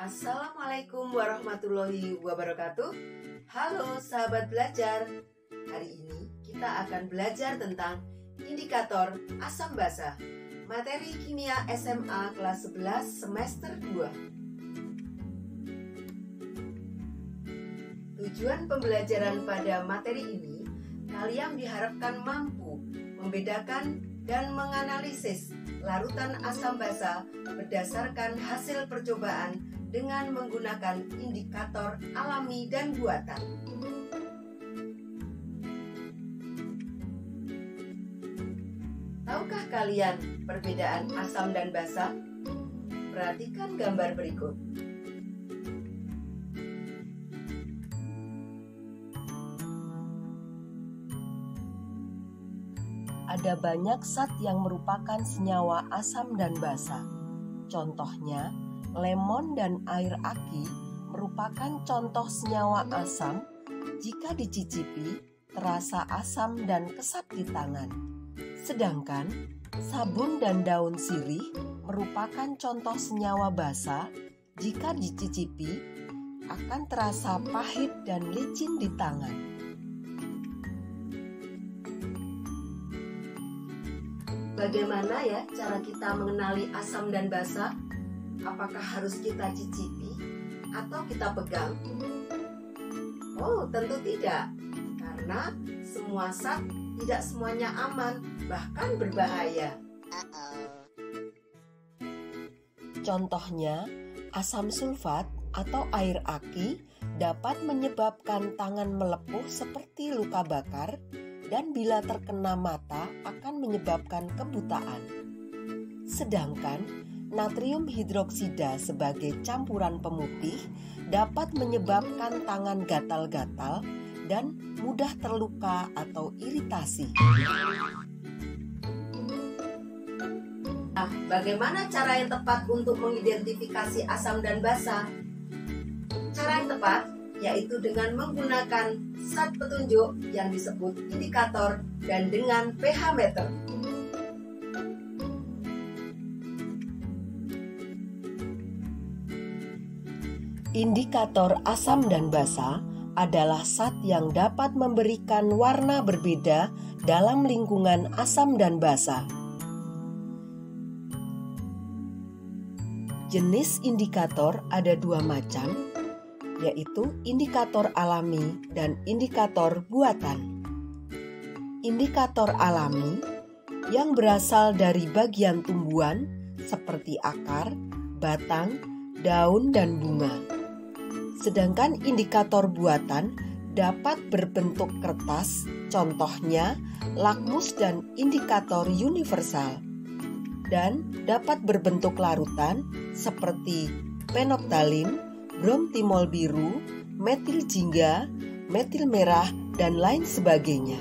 Assalamualaikum warahmatullahi wabarakatuh. Halo sahabat belajar. Hari ini kita akan belajar tentang indikator asam basa. Materi kimia SMA kelas 11 semester 2. Tujuan pembelajaran pada materi ini, kalian diharapkan mampu membedakan dan menganalisis larutan asam basa berdasarkan hasil percobaan dengan menggunakan indikator alami dan buatan. Tahukah kalian perbedaan asam dan basa? Perhatikan gambar berikut. Ada banyak zat yang merupakan senyawa asam dan basa. Contohnya, lemon dan air aki merupakan contoh senyawa asam. Jika dicicipi, terasa asam dan kesat di tangan. Sedangkan sabun dan daun sirih merupakan contoh senyawa basa. Jika dicicipi, akan terasa pahit dan licin di tangan. Bagaimana ya cara kita mengenali asam dan basa? Apakah harus kita cicipi atau kita pegang? Oh, tentu tidak. Karena semua zat tidak semuanya aman, bahkan berbahaya. Contohnya, asam sulfat atau air aki dapat menyebabkan tangan melepuh seperti luka bakar, dan bila terkena mata akan menyebabkan kebutaan. Sedangkan natrium hidroksida sebagai campuran pemutih dapat menyebabkan tangan gatal-gatal dan mudah terluka atau iritasi. Nah, bagaimana cara yang tepat untuk mengidentifikasi asam dan basa? Cara yang tepat yaitu dengan menggunakan zat petunjuk yang disebut indikator dan dengan pH meter. Indikator asam dan basa adalah zat yang dapat memberikan warna berbeda dalam lingkungan asam dan basa. Jenis indikator ada dua macam, yaitu indikator alami dan indikator buatan. Indikator alami yang berasal dari bagian tumbuhan seperti akar, batang, daun, dan bunga. Sedangkan indikator buatan dapat berbentuk kertas, contohnya lakmus dan indikator universal, dan dapat berbentuk larutan seperti penoptalin, bromtimol biru, metil jingga, metil merah, dan lain sebagainya.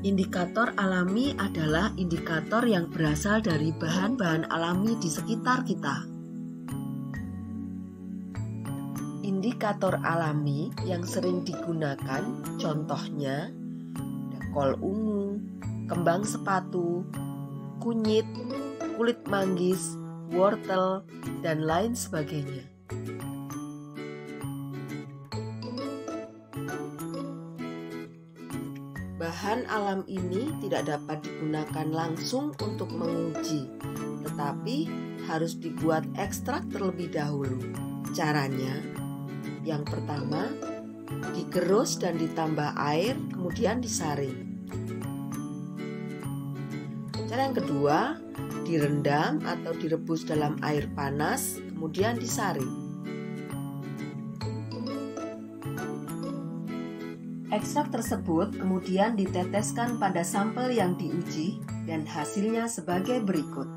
Indikator alami adalah indikator yang berasal dari bahan-bahan alami di sekitar kita. Indikator alami yang sering digunakan contohnya kol ungu, kembang sepatu, kunyit, kulit manggis, wortel, dan lain sebagainya. Bahan alam ini tidak dapat digunakan langsung untuk menguji, tetapi harus dibuat ekstrak terlebih dahulu. Caranya, yang pertama, digerus dan ditambah air, kemudian disaring. Cara yang kedua, direndam atau direbus dalam air panas, kemudian disaring. Ekstrak tersebut kemudian diteteskan pada sampel yang diuji dan hasilnya sebagai berikut.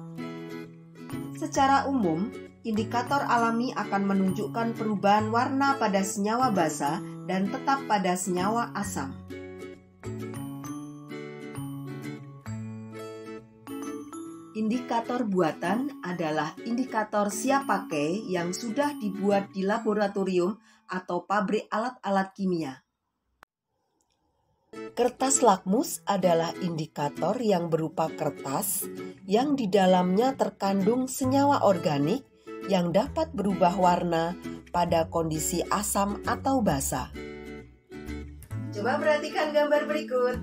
Secara umum, indikator alami akan menunjukkan perubahan warna pada senyawa basa dan tetap pada senyawa asam. Indikator buatan adalah indikator siap pakai yang sudah dibuat di laboratorium atau pabrik alat-alat kimia. Kertas lakmus adalah indikator yang berupa kertas yang di dalamnya terkandung senyawa organik yang dapat berubah warna pada kondisi asam atau basa. Coba perhatikan gambar berikut.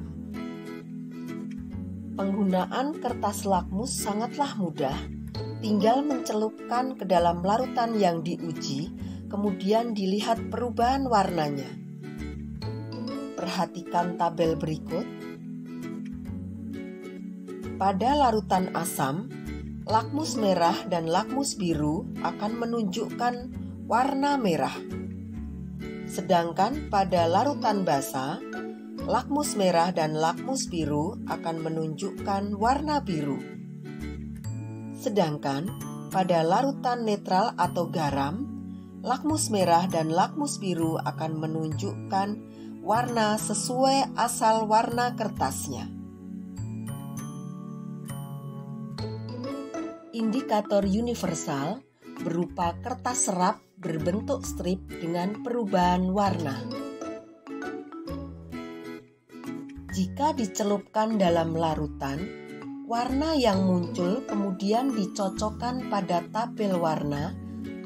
Penggunaan kertas lakmus sangatlah mudah, tinggal mencelupkan ke dalam larutan yang diuji, kemudian dilihat perubahan warnanya. Perhatikan tabel berikut. Pada larutan asam, lakmus merah dan lakmus biru akan menunjukkan warna merah. Sedangkan pada larutan basa, lakmus merah dan lakmus biru akan menunjukkan warna biru. Sedangkan pada larutan netral atau garam, lakmus merah dan lakmus biru akan menunjukkan warna sesuai asal warna kertasnya. Indikator universal berupa kertas serap berbentuk strip dengan perubahan warna. Jika dicelupkan dalam larutan, warna yang muncul kemudian dicocokkan pada tabel warna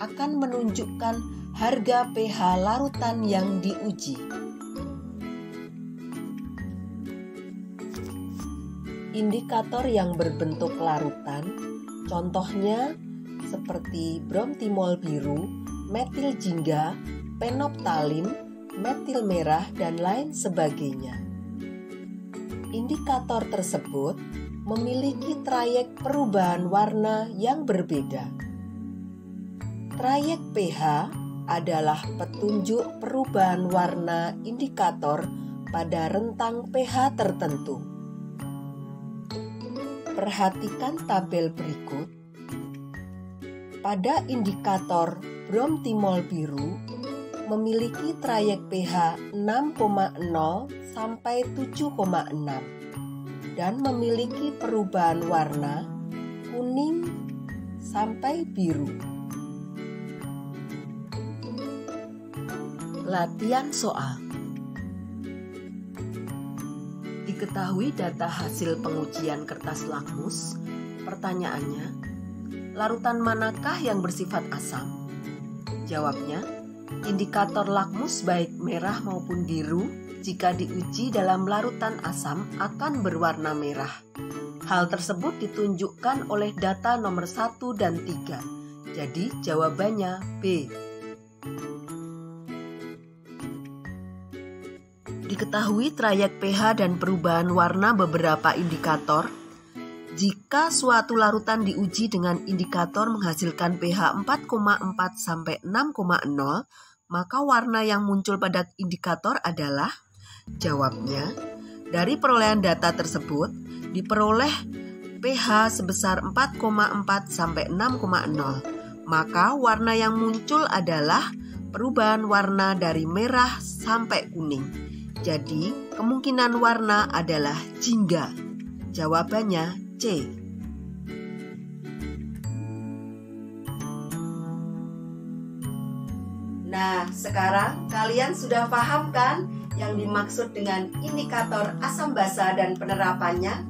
akan menunjukkan harga pH larutan yang diuji. Indikator yang berbentuk larutan, contohnya seperti bromtimol biru, metil jingga, penoptalin, metil merah, dan lain sebagainya. Indikator tersebut memiliki trayek perubahan warna yang berbeda. Trayek pH adalah petunjuk perubahan warna indikator pada rentang pH tertentu. Perhatikan tabel berikut. Pada indikator bromtimol biru memiliki trayek pH 6,0 sampai 7,6 dan memiliki perubahan warna kuning sampai biru. Latihan soal. Diketahui data hasil pengujian kertas lakmus. Pertanyaannya, larutan manakah yang bersifat asam? Jawabnya, indikator lakmus baik merah maupun biru jika diuji dalam larutan asam akan berwarna merah. Hal tersebut ditunjukkan oleh data nomor 1 dan 3. Jadi jawabannya B. Diketahui trayek pH dan perubahan warna beberapa indikator. Jika suatu larutan diuji dengan indikator menghasilkan pH 4,4 sampai 6,0, maka warna yang muncul pada indikator adalah, jawabnya, dari perolehan data tersebut diperoleh pH sebesar 4,4 sampai 6,0, maka warna yang muncul adalah perubahan warna dari merah sampai kuning. Jadi, kemungkinan warna adalah jingga. Jawabannya C. Nah, sekarang kalian sudah paham kan yang dimaksud dengan indikator asam basa dan penerapannya?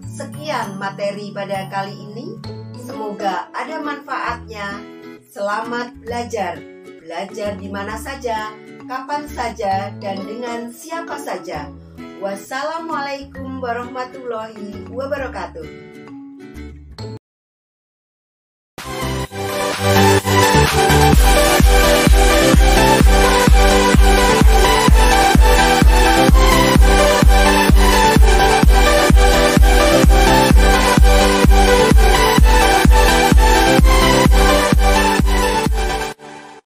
Sekian materi pada kali ini. Semoga ada manfaatnya. Selamat belajar. Belajar di mana saja, kapan saja, dan dengan siapa saja. Wassalamualaikum warahmatullahi wabarakatuh.